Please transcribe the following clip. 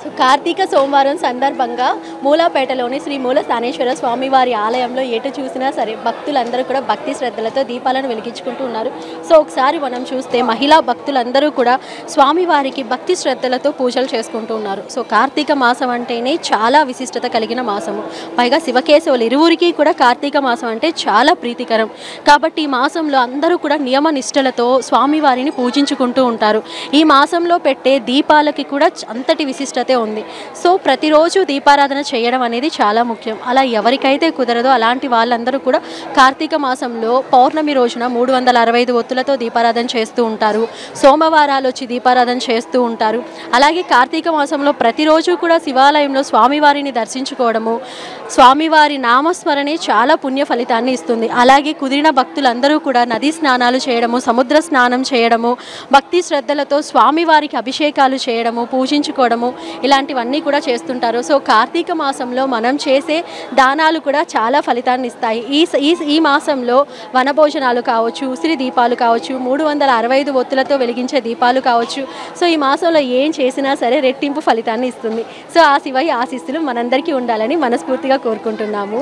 So Karthika సోమవారం సందర్భంగా మూలాపేటలోని శ్రీ మూల స్థానేశ్వర స్వామివారి ఆలయంలో ఎటు చూసినా సరే భక్తులందరూ కూడా భక్తి శ్రద్ధలతో దీపాలను వెలిగించుకుంటూ ఉన్నారు. సో ఒకసారి మనం చూస్తే మహిళా భక్తులందరూ కూడా స్వామివారికి భక్తి శ్రద్ధలతో పూజలు చేసుకుంటూ ఉన్నారు. సో కార్తీక మాసం అంటేనే చాలా విశిష్టత కలిగిన మాసము. పైగా శివకేశవులు ఇరువురికి కూడా కార్తీక మాసం అంటే చాలా ప్రీతికరం. కాబట్టి ఈ మాసంలో అందరూ కూడా నియమ నిష్టలతో స్వామివారిని పూజించుకుంటూ ఉంటారు. ఈ మాసంలో పెట్టే దీపాలకి కూడా అంతటి విశిష్టత ఉంది. సో ప్రతిరోజు దీపారాధన చేయడం అనేది చాలా ముఖ్యం. అలా ఎవరికైతే కుదరదో అలాంటి వాళ్ళందరూ కూడా కార్తీక మాసంలో పౌర్ణమి రోజున 365 ఒత్తులతో దీపారాధన చేస్తూ ఉంటారు. సోమవారాలు వచ్చి దీపారాధన చేస్తూ ఉంటారు. అలాగే కార్తీక మాసంలో ప్రతిరోజు కూడా శివాలయంలో స్వామివారిని దర్శించుకోవడము, స్వామివారి నామస్మరణే చాలా పుణ్య ఫలితాన్ని ఇస్తుంది. అలాగే కుదిరిన భక్తులందరూ కూడా నదీ స్నానాలు చేయడము, సముద్ర స్నానం చేయడము, భక్తి శ్రద్ధలతో స్వామివారికి అభిషేకాలు చేయడము, పూజించుకోవడము ఇలాంటివన్నీ కూడా చేస్తుంటారు. సో కార్తీక మాసంలో మనం చేసే దానాలు కూడా చాలా ఫలితాన్ని ఇస్తాయి. ఈ మాసంలో వనభోజనాలు కావచ్చు, ఉసిరి దీపాలు కావచ్చు, 365 ఒత్తులతో వెలిగించే దీపాలు కావచ్చు. సో ఈ మాసంలో ఏం చేసినా సరే రెట్టింపు ఫలితాన్ని ఇస్తుంది. సో ఆ శివయ్య ఆశీస్సులు మనందరికీ ఉండాలని మనస్ఫూర్తిగా కోరుకుంటున్నాము.